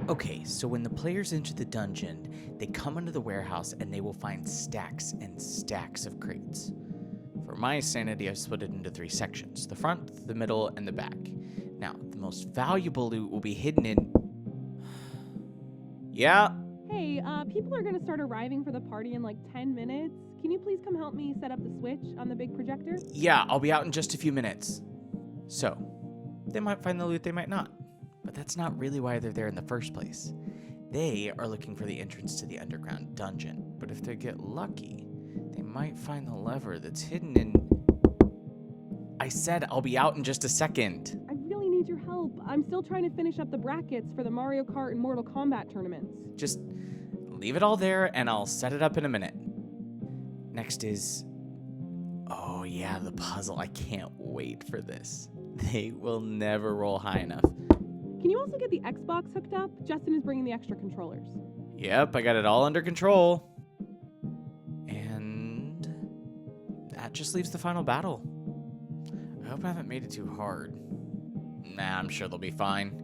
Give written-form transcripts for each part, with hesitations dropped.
Okay, so when the players enter the dungeon, they come into the warehouse and they will find stacks and stacks of crates. For my sanity, I've split it into 3 sections: the front, the middle, and the back. Now, the most valuable loot will be hidden in... Yeah? Hey, people are gonna start arriving for the party in like 10 minutes. Can you please come help me set up the switch on the big projector? Yeah, I'll be out in just a few minutes. So, they might find the loot, they might not. But that's not really why they're there in the first place. They are looking for the entrance to the underground dungeon. But if they get lucky, they might find the lever that's hidden in... I said I'll be out in just a second. I really need your help. I'm still trying to finish up the brackets for the Mario Kart and Mortal Kombat tournaments. Just leave it all there and I'll set it up in a minute. Next is... Oh yeah, the puzzle. I can't wait for this. They will never roll high enough. Can you also get the Xbox hooked up? Justin is bringing the extra controllers. Yep, I got it all under control. And that just leaves the final battle. I hope I haven't made it too hard. Nah, I'm sure they'll be fine.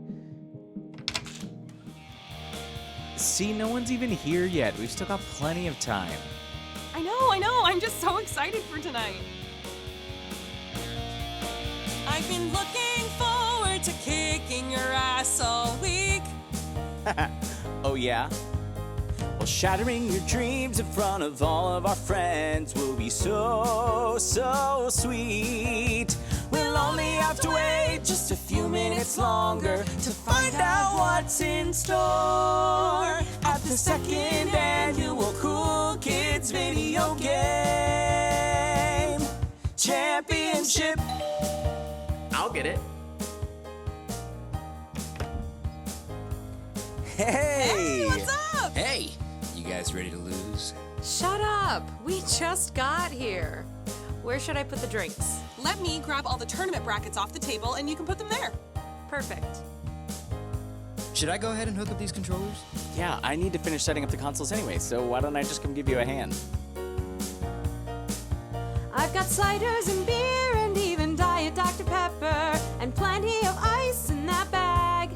See, no one's even here yet. We've still got plenty of time. I know. I'm just so excited for tonight. I've been looking forward to kicking your ass all week. Oh, yeah? Well, shattering your dreams in front of all of our friends will be so, so sweet. We'll only have to wait just a few minutes longer to find out what's in store at the second annual Cool Kids Video Game Championship. I'll get it. Hey! What's up? Hey, you guys ready to lose? Shut up! We just got here. Where should I put the drinks? Let me grab all the tournament brackets off the table and you can put them there. Perfect. Should I go ahead and hook up these controllers? Yeah, I need to finish setting up the consoles anyway, so why don't I just come give you a hand? I've got ciders and beer and even Diet Dr. Pepper and plenty of ice in that bag.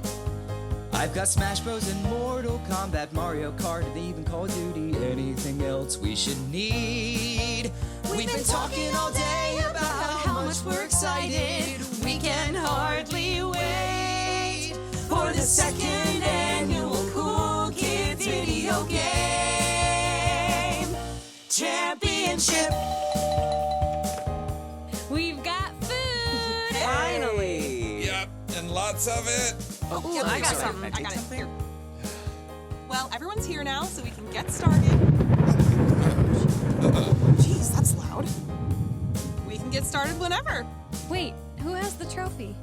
I've got Smash Bros. And Mortal Kombat, Mario Kart, and even Call of Duty. Anything else we should need? We've been talking all day about how much we're excited. We can hardly wait For the second annual Cool Kids Video Game Championship. We've got food! Finally! Yep, and lots of it. Ooh, I got something. I got it. Here. Well, everyone's here now, so we can get started. Jeez, that's loud. We can get started whenever. Wait, who has the trophy?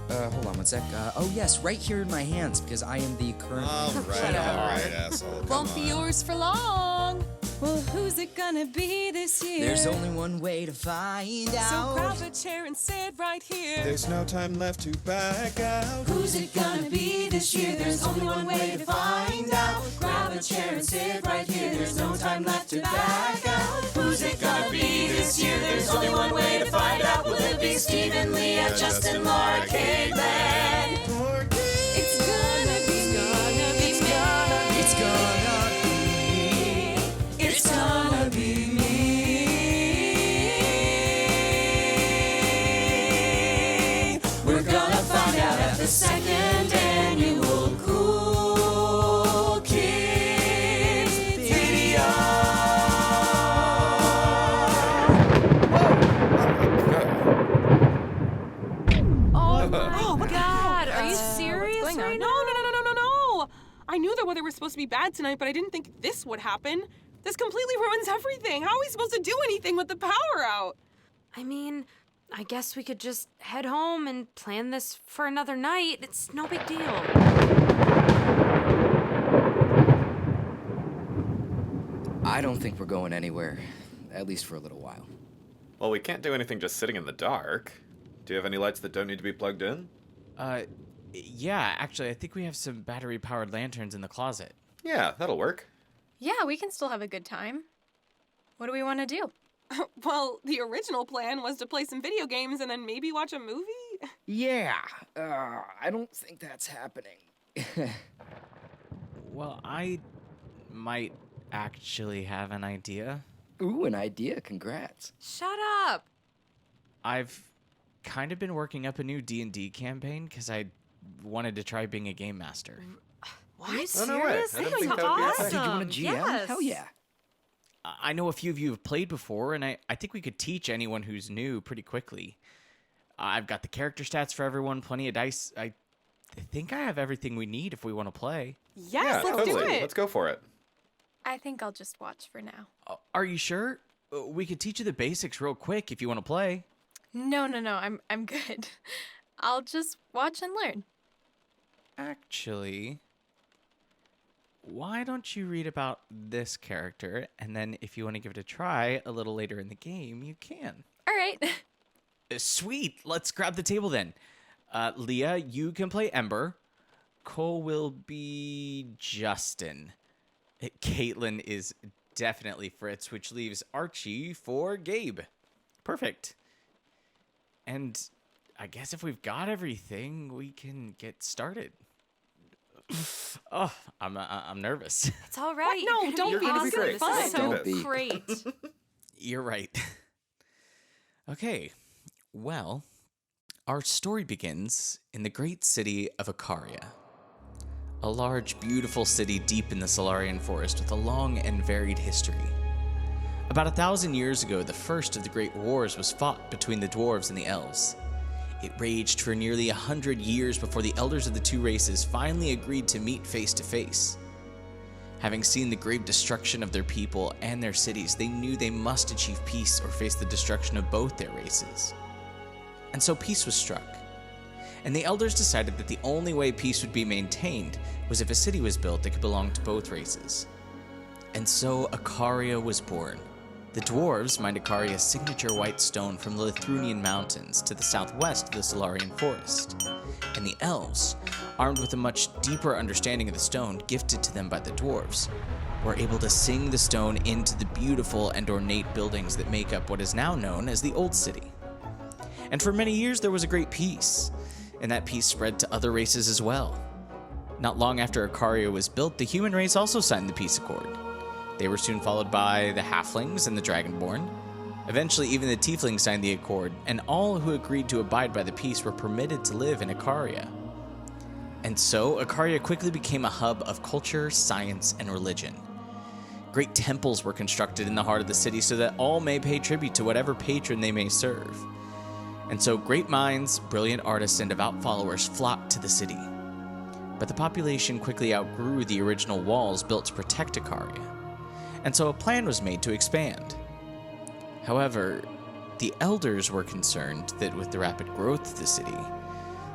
Hold on one sec. Oh yes, right here in my hands, because I am the current... All right, asshole. Come Won't be on. yours for long. Well, who's it gonna be this year? There's only one way to find So out. grab a chair and sit right here. There's no time left to back out. Who's it gonna be this year? There's only one way to find out. Grab a chair and sit right here. There's no time left to back out. Who's it gonna be this year? There's only one way to find out. Will it be Stephen, Lea, Justin, Lara, Kaitlyn? It's gonna be It's gonna be me. We're gonna find out at the second annual Cool Kids Video. Oh my god, are you serious What's going on? right No. now? I knew the weather was supposed to be bad tonight, but I didn't think this would happen. This completely ruins everything. How are we supposed to do anything with the power out? I mean, I guess we could just head home and plan this for another night. It's no big deal. I don't think we're going anywhere, at least for a little while. Well, we can't do anything just sitting in the dark. Do you have any lights that don't need to be plugged in? Yeah, actually, I think we have some battery-powered lanterns in the closet. Yeah, that'll work. Yeah, we can still have a good time. What do we want to do? Well, the original plan was to play some video games and then maybe watch a movie. Yeah, I don't think that's happening. Well, I might actually have an idea. Ooh, an idea. Congrats. Shut up. I've kind of been working up a new D&D campaign because I wanted to try being a game master. What? Are you Oh, no way. serious? I didn't That's think that would be a thing. awesome. Did you want to GM? Yes. Hell yeah. I know a few of you have played before, and I think we could teach anyone who's new pretty quickly. I've got the character stats for everyone, plenty of dice. I think I have everything we need if we want to play. Yes, let's totally. do it. Let's go for it. I think I'll just watch for now. Are you sure? We could teach you the basics real quick if you want to play. No. I'm good. I'll just watch and learn. Actually, why don't you read about this character, and then if you want to give it a try a little later in the game, you can. All right. Sweet. Let's grab the table then. Lea, you can play Ember. Cole will be Justin. Kaitlyn is definitely Fritz, which leaves Archi for Gabe. Perfect. And I guess if we've got everything, we can get started. Oh, I'm nervous. It's all right. No, You're don't gonna be. be This is awesome. fun. This is Don't so be. great. You're right. Okay. Well, our story begins in the great city of Icaria. A large, beautiful city deep in the Solarian forest with a long and varied history. About 1,000 years ago, the first of the great wars was fought between the dwarves and the elves. It raged for nearly 100 years before the elders of the two races finally agreed to meet face to face. Having seen the grave destruction of their people and their cities, they knew they must achieve peace or face the destruction of both their races. And so peace was struck. And the elders decided that the only way peace would be maintained was if a city was built that could belong to both races. And so Icaria was born. The dwarves mined Icaria's signature white stone from the Lithrunian mountains to the southwest of the Solarian forest. And the elves, armed with a much deeper understanding of the stone gifted to them by the dwarves, were able to sing the stone into the beautiful and ornate buildings that make up what is now known as the Old City. And for many years there was a great peace, and that peace spread to other races as well. Not long after Icaria was built, the human race also signed the peace accord. They were soon followed by the halflings and the dragonborn. Eventually, even the tieflings signed the accord, and all who agreed to abide by the peace were permitted to live in Icaria. And so, Icaria quickly became a hub of culture, science, and religion. Great temples were constructed in the heart of the city so that all may pay tribute to whatever patron they may serve. And so, great minds, brilliant artists, and devout followers flocked to the city. But the population quickly outgrew the original walls built to protect Icaria. And so a plan was made to expand. However, the elders were concerned that with the rapid growth of the city,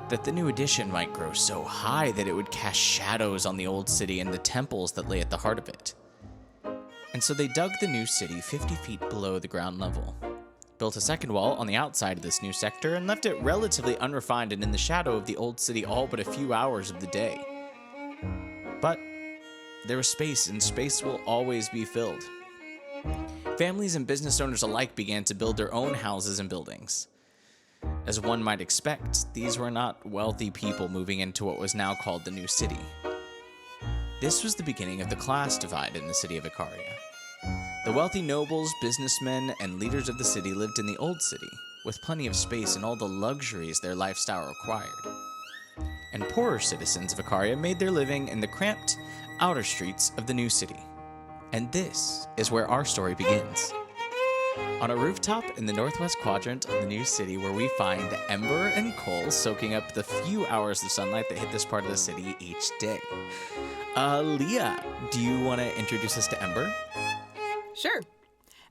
that the new addition might grow so high that it would cast shadows on the old city and the temples that lay at the heart of it. And so they dug the new city 50 feet below the ground level, built a second wall on the outside of this new sector, and left it relatively unrefined and in the shadow of the old city all but a few hours of the day. But there was space, and space will always be filled. Families and business owners alike began to build their own houses and buildings. As one might expect, these were not wealthy people moving into what was now called the new city. This was the beginning of the class divide in the city of Icaria. The wealthy nobles, businessmen, and leaders of the city lived in the old city, with plenty of space and all the luxuries their lifestyle required. And poorer citizens of Icaria made their living in the cramped outer streets of the new city. And this is where our story begins. On a rooftop in the northwest quadrant of the new city, where we find Ember and Cole soaking up the few hours of sunlight that hit this part of the city each day. Lea, do you want to introduce us to Ember? Sure.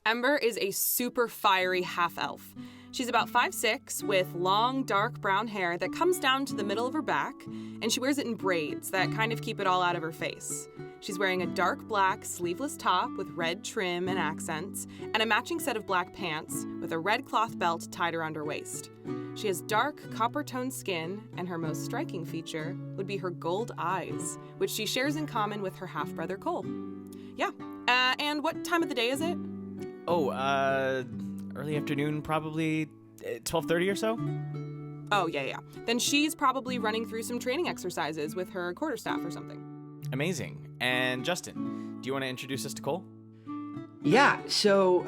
Ember is a super fiery half-elf. She's about 5'6", with long, dark brown hair that comes down to the middle of her back, and she wears it in braids that kind of keep it all out of her face. She's wearing a dark black sleeveless top with red trim and accents, and a matching set of black pants with a red cloth belt tied around her waist. She has dark, copper-toned skin, and her most striking feature would be her gold eyes, which she shares in common with her half-brother Cole. Yeah, and what time of the day is it? Early afternoon, probably 12:30 or so? Oh, yeah. Then she's probably running through some training exercises with her quarterstaff or something. Amazing. And Justin, do you want to introduce us to Cole? Yeah, so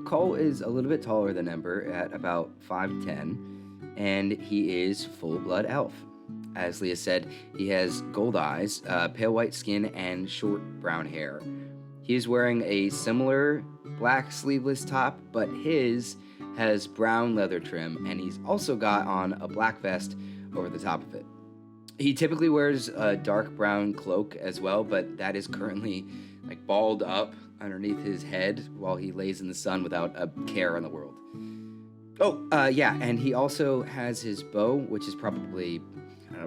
Cole is a little bit taller than Ember at about 5'10", and he is full-blood elf. As Lea said, he has gold eyes, pale white skin, and short brown hair. He is wearing a similar black sleeveless top, but his has brown leather trim, and he's also got on a black vest over the top of it. He typically wears a dark brown cloak as well, but that is currently balled up underneath his head while he lays in the sun without a care in the world. And he also has his bow, which is probably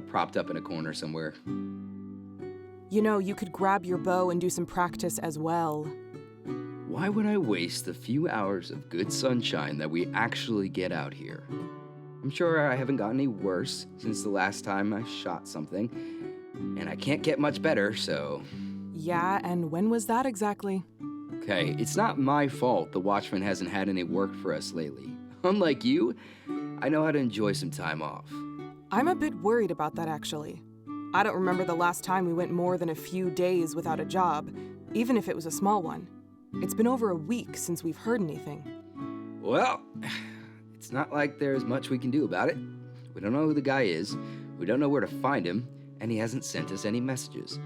propped up in a corner somewhere. You know, you could grab your bow and do some practice as well. Why would I waste the few hours of good sunshine that we actually get out here? I'm sure I haven't gotten any worse since the last time I shot something, and I can't get much better, so... Yeah, and when was that exactly? Okay, it's not my fault the Watchman hasn't had any work for us lately. Unlike you, I know how to enjoy some time off. I'm a bit worried about that, actually. I don't remember the last time we went more than a few days without a job, even if it was a small one. It's been over a week since we've heard anything. Well, it's not like there's much we can do about it. We don't know who the guy is, we don't know where to find him, and he hasn't sent us any messages.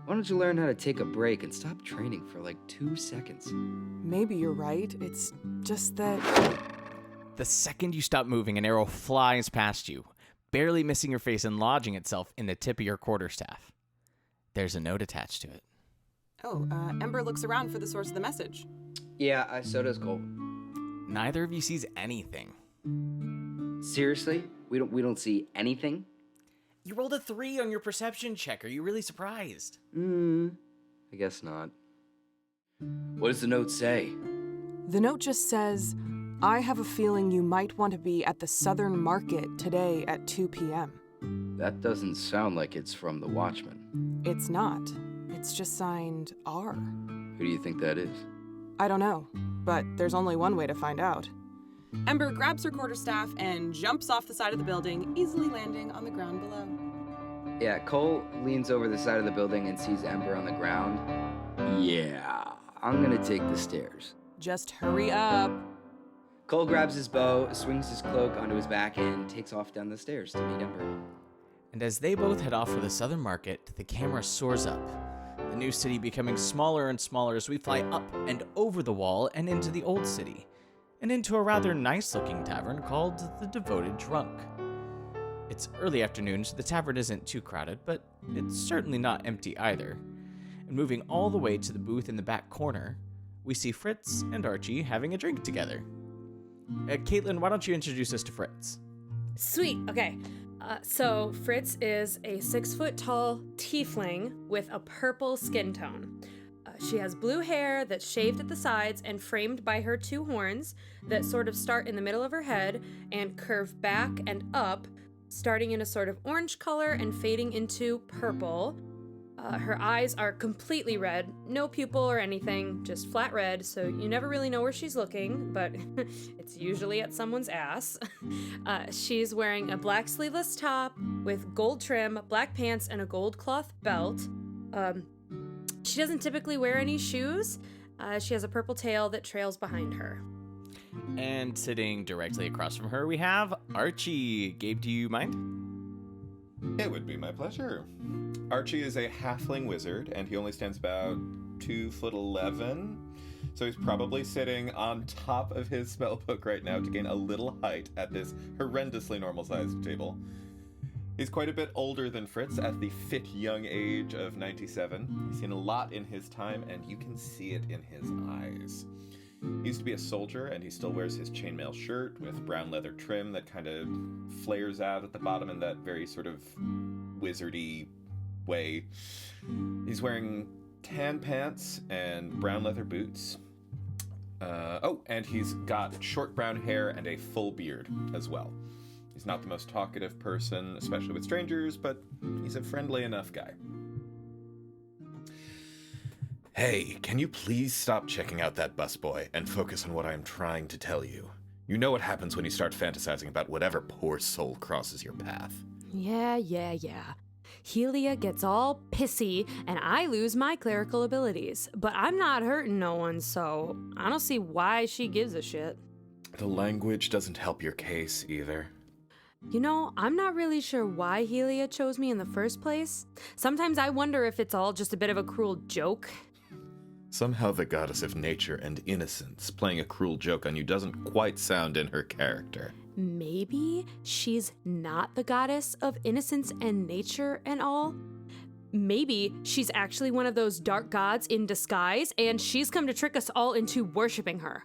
Why don't you learn how to take a break and stop training for 2 seconds? Maybe you're right. It's just that... The second you stop moving, an arrow flies past you, barely missing your face and lodging itself in the tip of your quarterstaff. There's a note attached to it. Ember looks around for the source of the message. Yeah, so does Cole. Neither of you sees anything. Seriously? We don't see anything? You rolled a 3 on your perception check. Are you really surprised? I guess not. What does the note say? The note just says, I have a feeling you might want to be at the Southern Market today at 2 p.m. That doesn't sound like it's from the Watchman. It's not. It's just signed R. Who do you think that is? I don't know, but there's only one way to find out. Ember grabs her quarterstaff and jumps off the side of the building, easily landing on the ground below. Yeah, Cole leans over the side of the building and sees Ember on the ground. Yeah, I'm gonna take the stairs. Just hurry up. Cole grabs his bow, swings his cloak onto his back, and takes off down the stairs to meet Ember. And as they both head off for the Southern Market, the camera soars up. The new city becoming smaller and smaller as we fly up and over the wall and into the old city, and into a rather nice-looking tavern called the Devoted Drunk. It's early afternoon, so the tavern isn't too crowded, but it's certainly not empty either. And moving all the way to the booth in the back corner, we see Fritz and Archie having a drink together. Kaitlyn, why don't you introduce us to Fritz? Sweet, okay. So Fritz is a 6-foot-tall tiefling with a purple skin tone. She has blue hair that's shaved at the sides and framed by her 2 horns that sort of start in the middle of her head and curve back and up, starting in a sort of orange color and fading into purple. Her eyes are completely red, no pupil or anything, just flat red, so you never really know where she's looking, but it's usually at someone's ass. She's wearing a black sleeveless top with gold trim, black pants, and a gold cloth belt. She doesn't typically wear any shoes. She has a purple tail that trails behind her. And sitting directly across from her, we have Archie. Gabe, do you mind? It would be my pleasure. Archie is a halfling wizard, and he only stands about 2'11", so he's probably sitting on top of his spellbook right now to gain a little height at this horrendously normal-sized table. He's quite a bit older than Fritz at the fit young age of 97. He's seen a lot in his time, and you can see it in his eyes. He used to be a soldier, and he still wears his chainmail shirt with brown leather trim that kind of flares out at the bottom in that very sort of wizardy way. He's wearing tan pants and brown leather boots. And he's got short brown hair and a full beard as well. He's not the most talkative person, especially with strangers, but he's a friendly enough guy. Hey, can you please stop checking out that busboy and focus on what I'm trying to tell you? You know what happens when you start fantasizing about whatever poor soul crosses your path. Yeah. Helia gets all pissy and I lose my clerical abilities. But I'm not hurting no one, so I don't see why she gives a shit. The language doesn't help your case either. You know, I'm not really sure why Helia chose me in the first place. Sometimes I wonder if it's all just a bit of a cruel joke. Somehow the goddess of nature and innocence playing a cruel joke on you doesn't quite sound in her character. Maybe she's not the goddess of innocence and nature and all. Maybe she's actually one of those dark gods in disguise, and she's come to trick us all into worshipping her.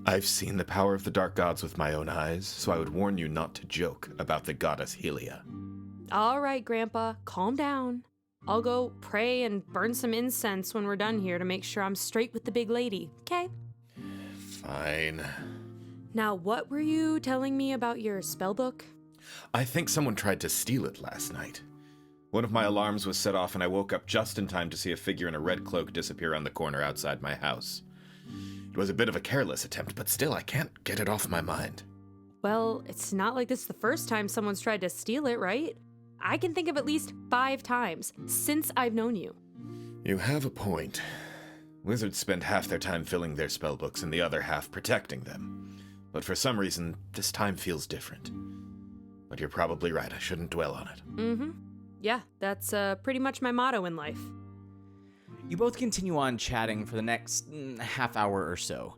I've seen the power of the dark gods with my own eyes, so I would warn you not to joke about the goddess Helia. All right, Grandpa, calm down. I'll go pray and burn some incense when we're done here to make sure I'm straight with the big lady, okay? Fine. Now, what were you telling me about your spell book? I think someone tried to steal it last night. One of my alarms was set off and I woke up just in time to see a figure in a red cloak disappear on the corner outside my house. It was a bit of a careless attempt, but still, I can't get it off my mind. Well, it's not like this is the first time someone's tried to steal it, right? I can think of at least 5 times since I've known you. You have a point. Wizards spend half their time filling their spellbooks and the other half protecting them. But for some reason, this time feels different. But you're probably right, I shouldn't dwell on it. Mm-hmm. Yeah, that's pretty much my motto in life. You both continue on chatting for the next half hour or so,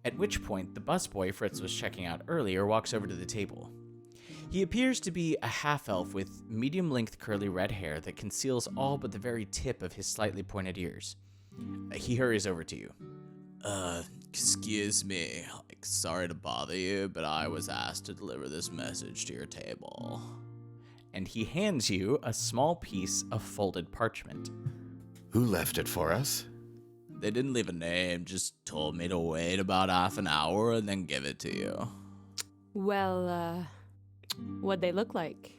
at which point the busboy Fritz was checking out earlier walks over to the table. He appears to be a half-elf with medium-length curly red hair that conceals all but the very tip of his slightly pointed ears. He hurries over to you. Excuse me, sorry to bother you, but I was asked to deliver this message to your table. And he hands you a small piece of folded parchment. Who left it for us? They didn't leave a name, just told me to wait about half an hour and then give it to you. Well, what'd they look like?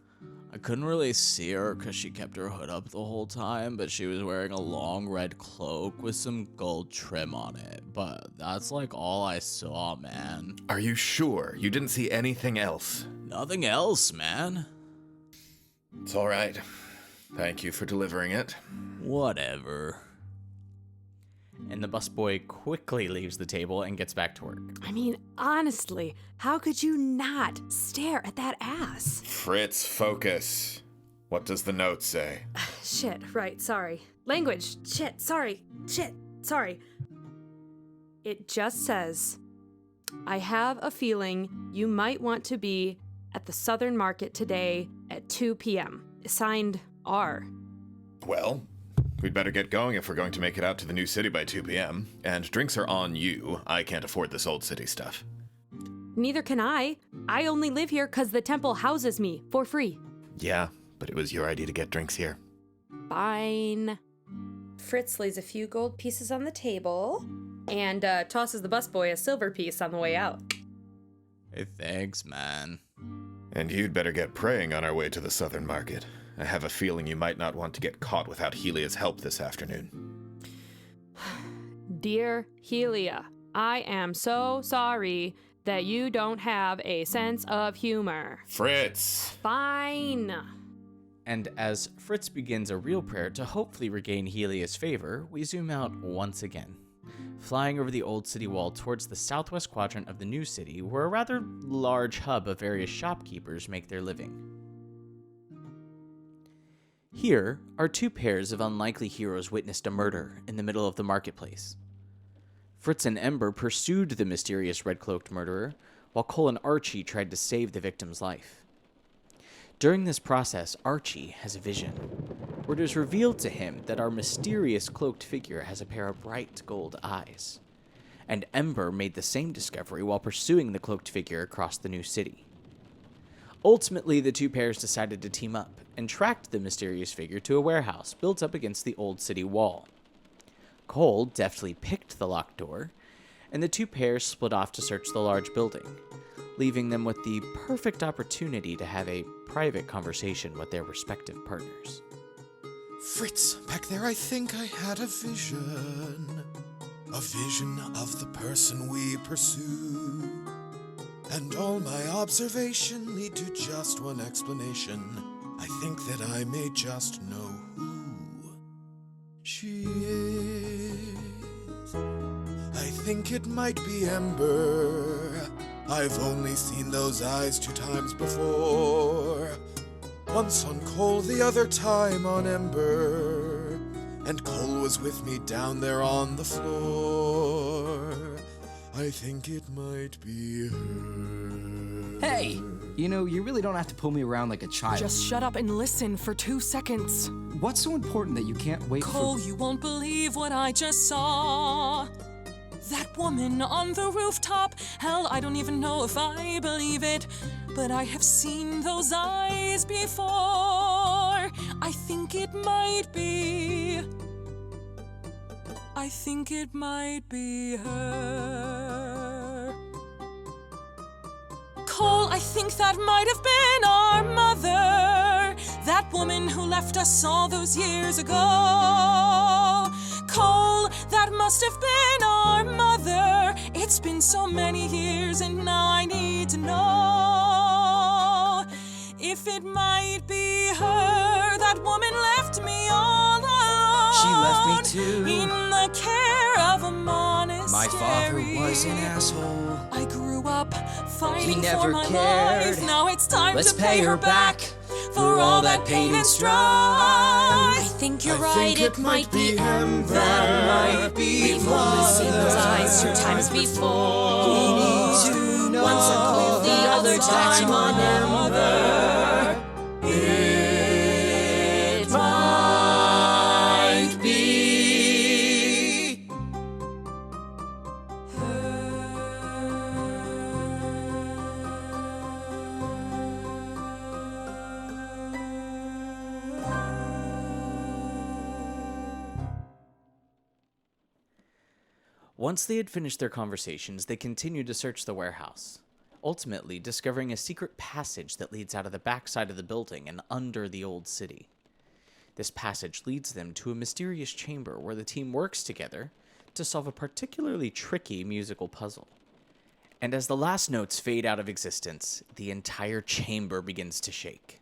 I couldn't really see her because she kept her hood up the whole time, but she was wearing a long red cloak with some gold trim on it. But that's like all I saw, man. Are you sure? You didn't see anything else? Nothing else, man. It's all right. Thank you for delivering it. Whatever. And the busboy quickly leaves the table and gets back to work. I mean, honestly, how could you not stare at that ass? Fritz, focus. What does the note say? Shit, right, sorry. Language, shit, sorry. It just says, I have a feeling you might want to be at the Southern Market today at 2 p.m. Signed, R. Well, we'd better get going if we're going to make it out to the new city by 2 p.m. And drinks are on you. I can't afford this old city stuff. Neither can I. I only live here because the temple houses me for free. Yeah, but it was your idea to get drinks here. Fine. Fritz lays a few gold pieces on the table and tosses the busboy a silver piece on the way out. Hey, thanks, man. And you'd better get praying on our way to the Southern Market. I have a feeling you might not want to get caught without Helia's help this afternoon. Dear Helia, I am so sorry that you don't have a sense of humor. Fritz! Fine. And as Fritz begins a real prayer to hopefully regain Helia's favor, we zoom out once again, flying over the old city wall towards the southwest quadrant of the new city, where a rather large hub of various shopkeepers make their living. Here, our 2 pairs of unlikely heroes witnessed a murder in the middle of the marketplace. Fritz and Ember pursued the mysterious red-cloaked murderer, while Cole and Archi tried to save the victim's life. During this process, Archi has a vision, where it is revealed to him that our mysterious cloaked figure has a pair of bright gold eyes. And Ember made the same discovery while pursuing the cloaked figure across the new city. Ultimately, the 2 pairs decided to team up and tracked the mysterious figure to a warehouse built up against the old city wall. Cole deftly picked the locked door, and the 2 pairs split off to search the large building, leaving them with the perfect opportunity to have a private conversation with their respective partners. Fritz, back there I think I had a vision. A vision of the person we pursue. And all my observation lead to just one explanation. I think that I may just know who she is. I think it might be Ember. I've only seen those eyes 2 times before. Once on Cole, the other time on Ember. And Cole was with me down there on the floor. I think it might be her. Hey! You know, you really don't have to pull me around like a child. Just shut up and listen for 2 seconds. What's so important that you can't wait Cole, for... you won't believe what I just saw. That woman on the rooftop. Hell, I don't even know if I believe it. But I have seen those eyes before. I think it might be her. Cole, I think that might have been our mother. That woman who left us all those years ago. Cole, that must have been our mother. It's been so many years and now I need to know if it might be her. That woman left me all alone. She left me too. In the care of a monastery. My father was an asshole. I grew up fighting He never for my cared. life. Now it's time Let's to pay her back for all that pain and strife. I think you're right, it might be Ember. That might be We've only seen those eyes 2 times before. We need to know. Once on Cole, the other time on Ember. It might be Once they had finished their conversations, they continued to search the warehouse, ultimately discovering a secret passage that leads out of the backside of the building and under the old city. This passage leads them to a mysterious chamber where the team works together to solve a particularly tricky musical puzzle. And as the last notes fade out of existence, the entire chamber begins to shake.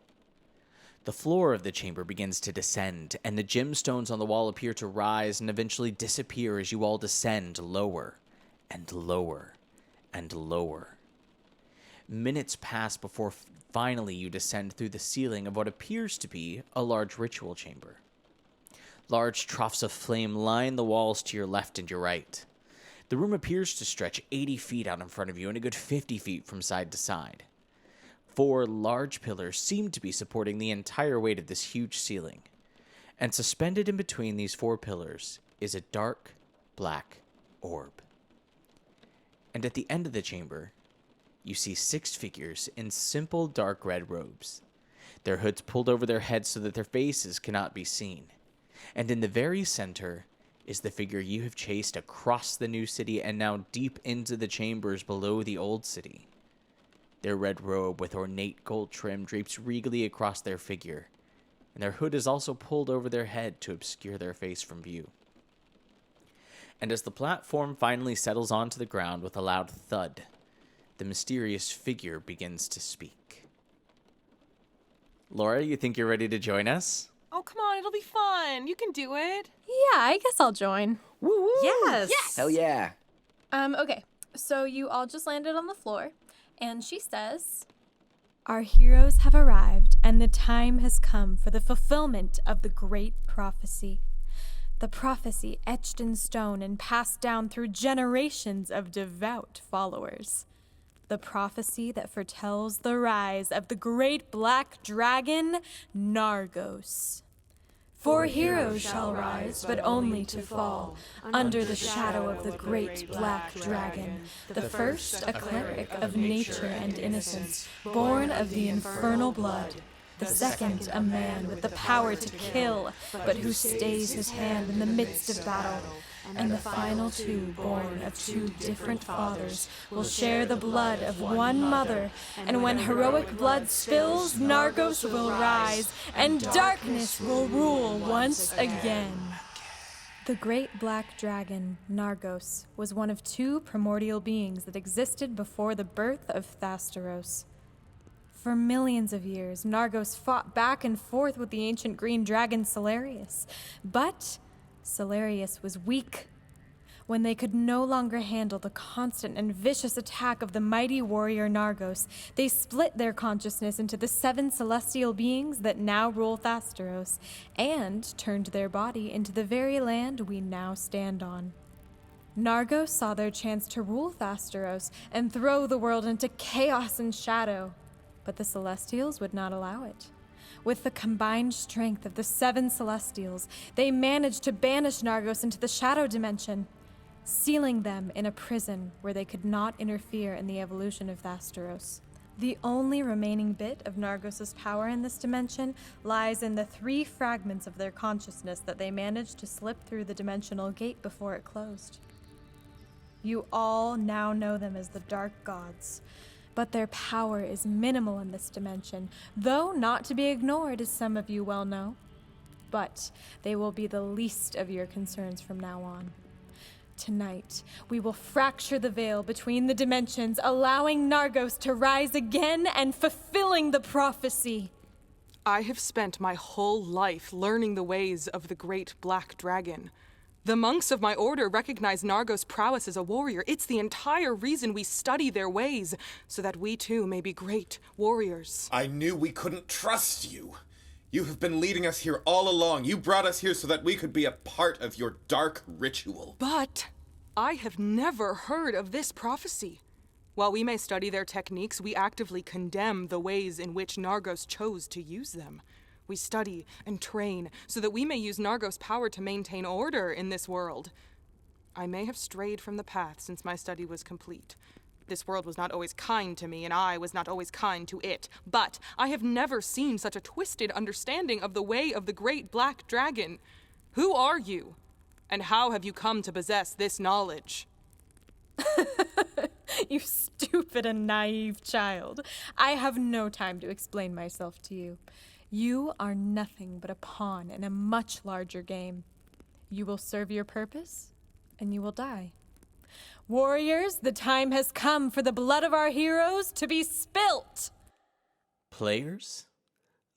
The floor of the chamber begins to descend, and the gemstones on the wall appear to rise and eventually disappear as you all descend lower and lower and lower. Minutes pass before finally you descend through the ceiling of what appears to be a large ritual chamber. Large troughs of flame line the walls to your left and your right. The room appears to stretch 80 feet out in front of you and a good 50 feet from side to side. 4 large pillars seem to be supporting the entire weight of this huge ceiling, and suspended in between these 4 pillars is a dark, black orb. And at the end of the chamber, you see 6 figures in simple dark red robes, their hoods pulled over their heads so that their faces cannot be seen. And in the very center is the figure you have chased across the new city and now deep into the chambers below the old city. Their red robe with ornate gold trim drapes regally across their figure, and their hood is also pulled over their head to obscure their face from view. And as the platform finally settles onto the ground with a loud thud, the mysterious figure begins to speak. Laura, you think you're ready to join us? Oh, come on, it'll be fun. You can do it. Yeah, I guess I'll join. Woo woo! Yes. Hell yeah. Okay, so you all just landed on the floor, and she says, "Our heroes have arrived, and the time has come for the fulfillment of the great prophecy. The prophecy etched in stone and passed down through generations of devout followers. The prophecy that foretells the rise of the great black dragon, Nargos. For heroes shall rise, but only to fall, under the shadow of the great black dragon, the first a cleric of nature and innocence, born of the infernal blood, the second a man with the power to kill, but who stays his hand in the midst of battle, and the final 2, born of 2 different fathers, will share the blood of one mother, and when heroic blood spills, Nargos will rise, and darkness will rule once again." The great black dragon, Nargos, was one of 2 primordial beings that existed before the birth of Thasteros. For millions of years, Nargos fought back and forth with the ancient green dragon Solarius. But Solarius was weak. When they could no longer handle the constant and vicious attack of the mighty warrior Nargos, they split their consciousness into the 7 celestial beings that now rule Thasteros, and turned their body into the very land we now stand on. Nargos saw their chance to rule Thasteros and throw the world into chaos and shadow, but the Celestials would not allow it. With the combined strength of the 7 Celestials, they managed to banish Nargos into the Shadow Dimension, sealing them in a prison where they could not interfere in the evolution of Thasteros. The only remaining bit of Nargos' power in this dimension lies in the 3 fragments of their consciousness that they managed to slip through the dimensional gate before it closed. You all now know them as the Dark Gods, but their power is minimal in this dimension, though not to be ignored, as some of you well know. But they will be the least of your concerns from now on. Tonight, we will fracture the veil between the dimensions, allowing Nargos to rise again and fulfilling the prophecy. I have spent my whole life learning the ways of the great black dragon. The monks of my order recognize Nargos' prowess as a warrior. It's the entire reason we study their ways, so that we too may be great warriors. I knew we couldn't trust you. You have been leading us here all along. You brought us here so that we could be a part of your dark ritual. But I have never heard of this prophecy. While we may study their techniques, we actively condemn the ways in which Nargos chose to use them. We study and train so that we may use Nargos' power to maintain order in this world. I may have strayed from the path since my study was complete. This world was not always kind to me, and I was not always kind to it. But I have never seen such a twisted understanding of the way of the great black dragon. Who are you? And how have you come to possess this knowledge? You stupid and naive child. I have no time to explain myself to you. You are nothing but a pawn in a much larger game. You will serve your purpose, and you will die. Warriors, the time has come for the blood of our heroes to be spilt! Players,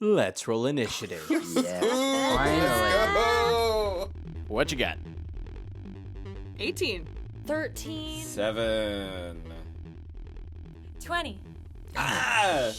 let's roll initiative. Finally. What you got? 18. 13. 7. 20. Ah!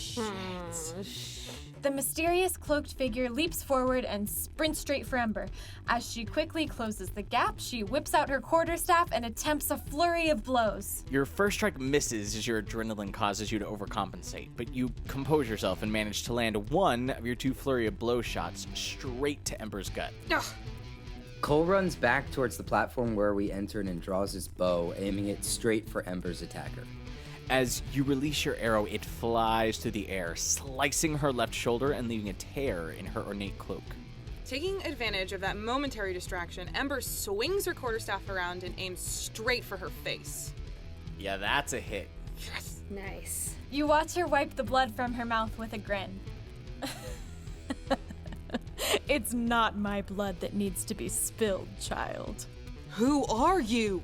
The mysterious cloaked figure leaps forward and sprints straight for Ember. As she quickly closes the gap, she whips out her quarterstaff and attempts a flurry of blows. Your first strike misses as your adrenaline causes you to overcompensate, but you compose yourself and manage to land one of your 2 flurry of blow shots straight to Ember's gut. Ugh. Cole runs back towards the platform where we entered and draws his bow, aiming it straight for Ember's attacker. As you release your arrow, it flies through the air, slicing her left shoulder and leaving a tear in her ornate cloak. Taking advantage of that momentary distraction, Ember swings her quarterstaff around and aims straight for her face. Yeah, that's a hit. Yes. Nice. You watch her wipe the blood from her mouth with a grin. It's not my blood that needs to be spilled, child. Who are you?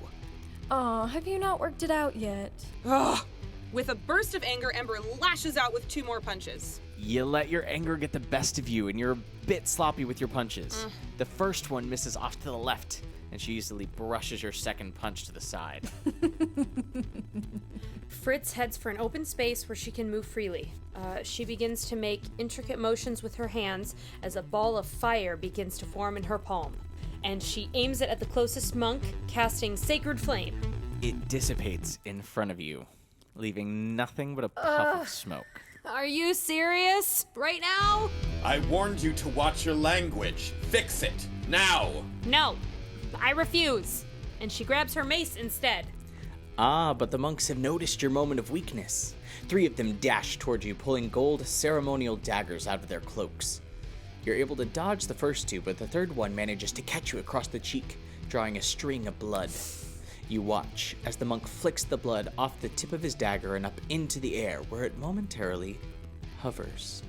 Oh, have you not worked it out yet? Ugh. With a burst of anger, Ember lashes out with 2 more punches. You let your anger get the best of you, and you're a bit sloppy with your punches. The first one misses off to the left, and she easily brushes your second punch to the side. Fritz heads for an open space where she can move freely. She begins to make intricate motions with her hands as a ball of fire begins to form in her palm. And she aims it at the closest monk, casting Sacred Flame. It dissipates in front of you, leaving nothing but a puff of smoke. Are you serious? Right now? I warned you to watch your language. Fix it, now! No, I refuse. And she grabs her mace instead. Ah, but the monks have noticed your moment of weakness. 3 of them dash toward you, pulling gold ceremonial daggers out of their cloaks. You're able to dodge the first 2, but the third one manages to catch you across the cheek, drawing a string of blood. You watch as the monk flicks the blood off the tip of his dagger and up into the air, where it momentarily hovers,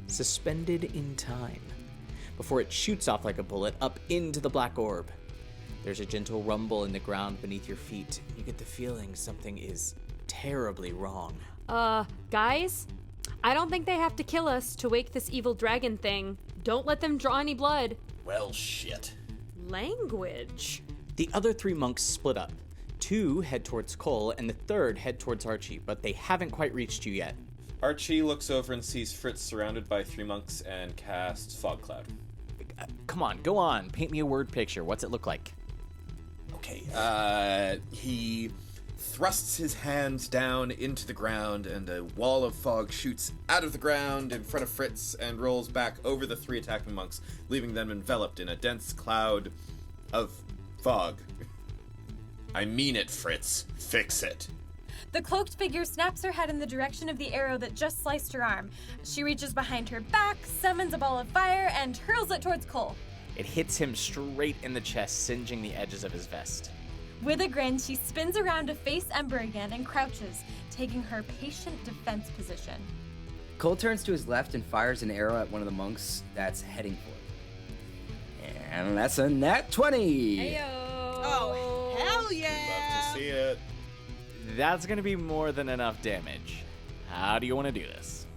suspended in time, before it shoots off like a bullet up into the black orb. There's a gentle rumble in the ground beneath your feet. You get the feeling something is terribly wrong. Guys? I don't think they have to kill us to wake this evil dragon thing. Don't let them draw any blood. Well, shit. Language. The other 3 monks split up. 2 head towards Cole, and the 3rd head towards Archie, but they haven't quite reached you yet. Archie looks over and sees Fritz surrounded by 3 monks and casts Fog Cloud. Come on, go on. Paint me a word picture. What's it look like? Okay, he thrusts his hands down into the ground, and a wall of fog shoots out of the ground in front of Fritz and rolls back over the 3 attacking monks, leaving them enveloped in a dense cloud of fog. I mean it, Fritz. Fix it. The cloaked figure snaps her head in the direction of the arrow that just sliced her arm. She reaches behind her back, summons a ball of fire, and hurls it towards Cole. It hits him straight in the chest, singeing the edges of his vest. With a grin, she spins around to face Ember again and crouches, taking her patient defense position. Cole turns to his left and fires an arrow at one of the monks that's heading for him. And that's a nat 20! Heyo! Oh, hell yeah! Love to see it. That's gonna be more than enough damage. How do you want to do this?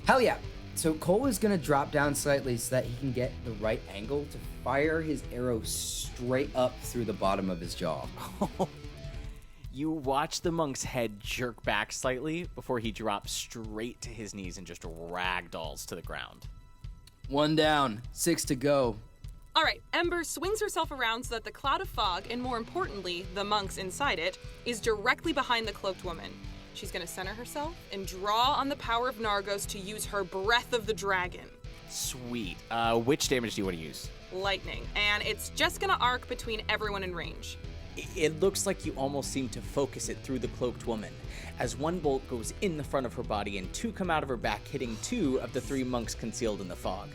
Hell yeah! So Cole is gonna drop down slightly so that he can get the right angle to fire his arrow straight up through the bottom of his jaw. You watch the monk's head jerk back slightly before he drops straight to his knees and just ragdolls to the ground. 1 down, 6 to go. All right, Ember swings herself around so that the cloud of fog, and more importantly, the monks inside it, is directly behind the cloaked woman. She's going to center herself and draw on the power of Nargos to use her Breath of the Dragon. Sweet. Which damage do you want to use? Lightning, and it's just going to arc between everyone in range. It looks like you almost seem to focus it through the cloaked woman, as 1 bolt goes in the front of her body and 2 come out of her back, hitting 2 of the 3 monks concealed in the fog.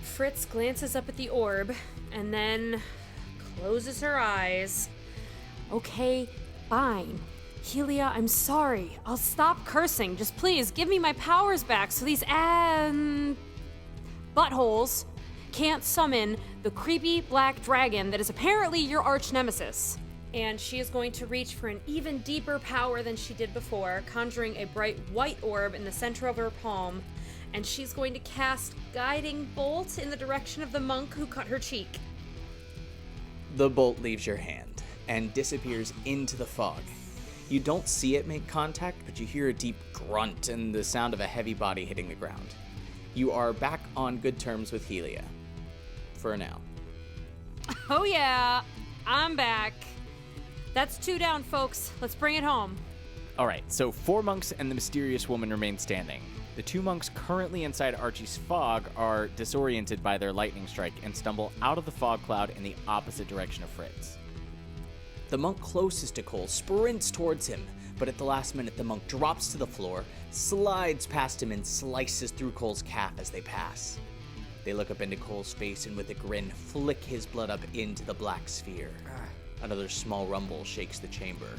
Fritz glances up at the orb and then closes her eyes. Okay, fine. Helia, I'm sorry. I'll stop cursing. Just please give me my powers back so these buttholes can't summon the creepy black dragon that is apparently your arch nemesis. And she is going to reach for an even deeper power than she did before, conjuring a bright white orb in the center of her palm. And she's going to cast Guiding Bolt in the direction of the monk who cut her cheek. The bolt leaves your hand and disappears into the fog. You don't see it make contact, but you hear a deep grunt and the sound of a heavy body hitting the ground. You are back on good terms with Helia. For now. Oh yeah, I'm back. That's 2 down, folks. Let's bring it home. All right, so 4 monks and the mysterious woman remain standing. The 2 monks currently inside Archie's fog are disoriented by their lightning strike and stumble out of the fog cloud in the opposite direction of Fritz. The monk closest to Cole sprints towards him, but at the last minute the monk drops to the floor, slides past him, and slices through Cole's calf as they pass. They look up into Cole's face and with a grin flick his blood up into the black sphere. Another small rumble shakes the chamber.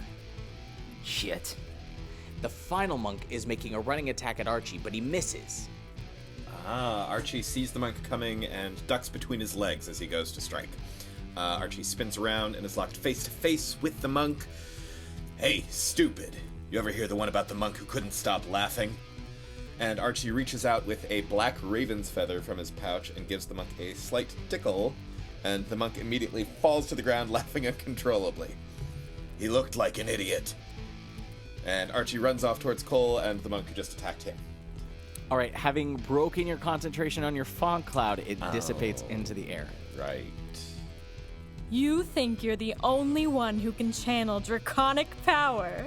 Shit. The final monk is making a running attack at Archie, but he misses. Archie sees the monk coming and ducks between his legs as he goes to strike. Archie spins around and is locked face to face with the monk. Hey, stupid. You ever hear the one about the monk who couldn't stop laughing? And Archie reaches out with a black raven's feather from his pouch and gives the monk a slight tickle, and the monk immediately falls to the ground laughing uncontrollably. He looked like an idiot. And Archie runs off towards Cole and the monk who just attacked him. All right, having broken your concentration on your fog cloud, it dissipates into the air. Right. You think you're the only one who can channel draconic power.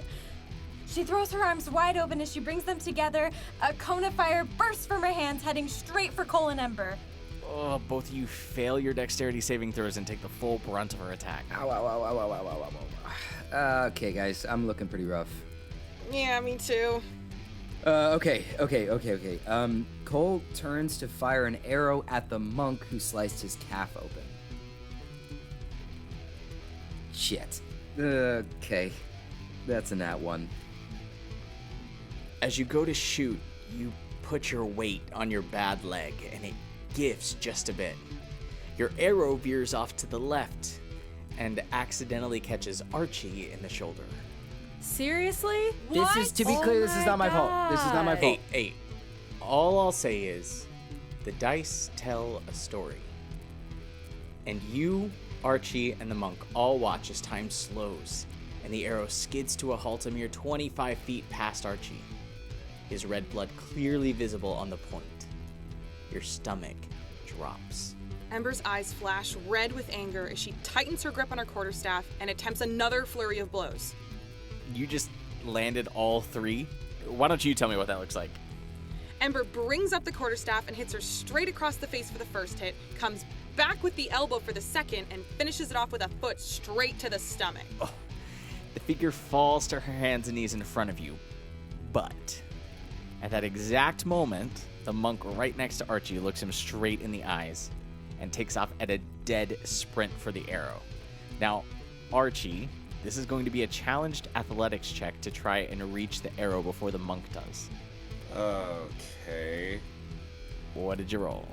She throws her arms wide open as she brings them together. A cone of fire bursts from her hands, heading straight for Cole and Ember. Oh, both of you fail your dexterity saving throws and take the full brunt of her attack. Ow, ow, ow, ow, ow, ow, ow, ow. Okay, guys, I'm looking pretty rough. Yeah, me too. Okay. Cole turns to fire an arrow at the monk who sliced his calf open. Shit. Okay. That's a nat 1. As you go to shoot, you put your weight on your bad leg, and it gives just a bit. Your arrow veers off to the left and accidentally catches Archie in the shoulder. Seriously? This is, to be clear, this is not my fault. This is not my fault. Hey, All I'll say is, the dice tell a story. And you, Archie, and the monk all watch as time slows, and the arrow skids to a halt a mere 25 feet past Archie, his red blood clearly visible on the point. Your stomach drops. Ember's eyes flash red with anger as she tightens her grip on her quarterstaff and attempts another flurry of blows. You just landed all 3? Why don't you tell me what that looks like? Ember brings up the quarterstaff and hits her straight across the face for the first hit, comes back with the elbow for the second, and finishes it off with a foot straight to the stomach. Oh, the figure falls to her hands and knees in front of you. But at that exact moment, the monk right next to Archie looks him straight in the eyes and takes off at a dead sprint for the arrow. Now, Archie, this is going to be a challenged athletics check to try and reach the arrow before the monk does. Okay. What did you roll?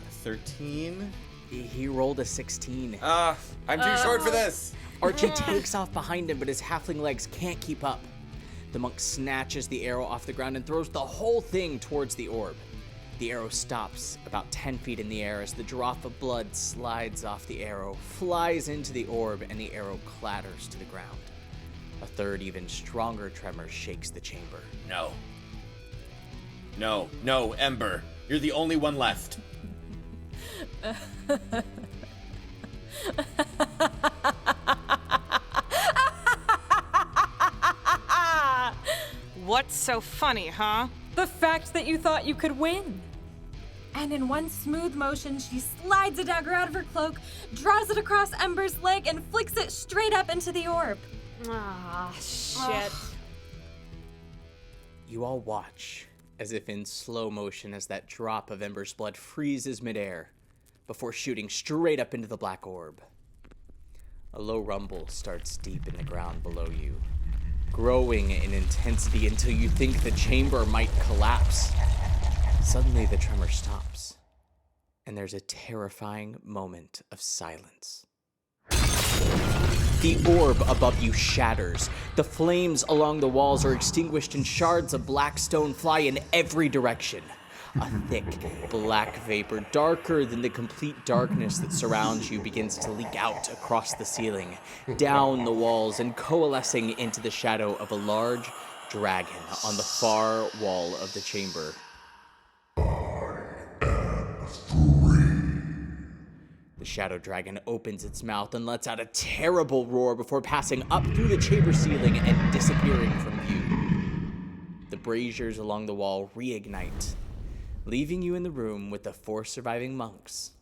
13? He rolled a 16. I'm too short for this. Archie takes off behind him, but his halfling legs can't keep up. The monk snatches the arrow off the ground and throws the whole thing towards the orb. The arrow stops about 10 feet in the air as the drop of blood slides off the arrow, flies into the orb, and the arrow clatters to the ground. A third, even stronger tremor shakes the chamber. No. No, Ember. You're the only one left. What's so funny, huh? The fact that you thought you could win. And in one smooth motion, she slides a dagger out of her cloak, draws it across Ember's leg, and flicks it straight up into the orb. Ah, shit. You all watch, as if in slow motion, as that drop of Ember's blood freezes midair before shooting straight up into the black orb. A low rumble starts deep in the ground below you, growing in intensity until you think the chamber might collapse. Suddenly, the tremor stops, and there's a terrifying moment of silence. The orb above you shatters. The flames along the walls are extinguished, and shards of black stone fly in every direction. A thick, black vapor, darker than the complete darkness that surrounds you, begins to leak out across the ceiling, down the walls, and coalescing into the shadow of a large dragon on the far wall of the chamber. The shadow dragon opens its mouth and lets out a terrible roar before passing up through the chamber ceiling and disappearing from view. The braziers along the wall reignite, leaving you in the room with the 4 surviving monks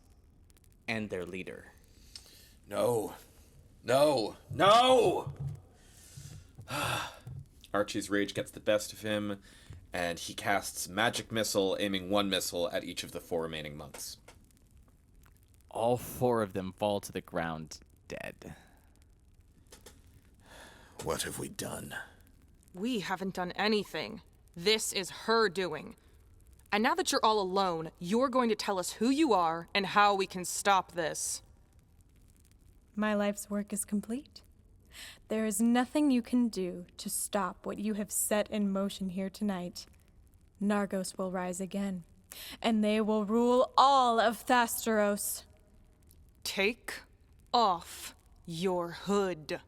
and their leader. No. Archie's rage gets the best of him, and he casts Magic Missile, aiming 1 missile at each of the 4 remaining monks. All 4 of them fall to the ground dead. What have we done? We haven't done anything. This is her doing. And now that you're all alone, you're going to tell us who you are and how we can stop this. My life's work is complete. There is nothing you can do to stop what you have set in motion here tonight. Nargos will rise again, and they will rule all of Thasteros. Take off your hood.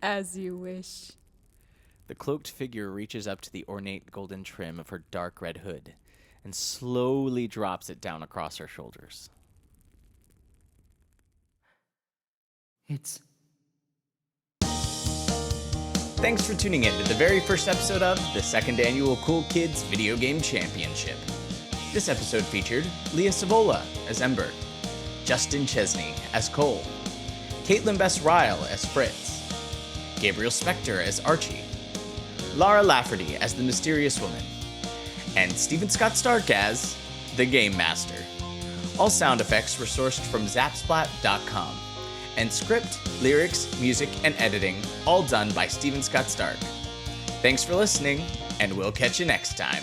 As you wish. The cloaked figure reaches up to the ornate golden trim of her dark red hood and slowly drops it down across her shoulders. Thanks for tuning in to the very first episode of the 2nd Annual Cool Kids Video Game Championship. This episode featured Lea Sevola as Ember, Justin Chesney as Cole, Kaitlyn Bess Riel as Fritz, Gabriel Spector as Archi, Lara Lafferty as the Mysterious Woman, and Stephen Scott Stark as the Game Master. All sound effects were sourced from Zapsplat.com, and script, lyrics, music, and editing all done by Stephen Scott Stark. Thanks for listening, and we'll catch you next time.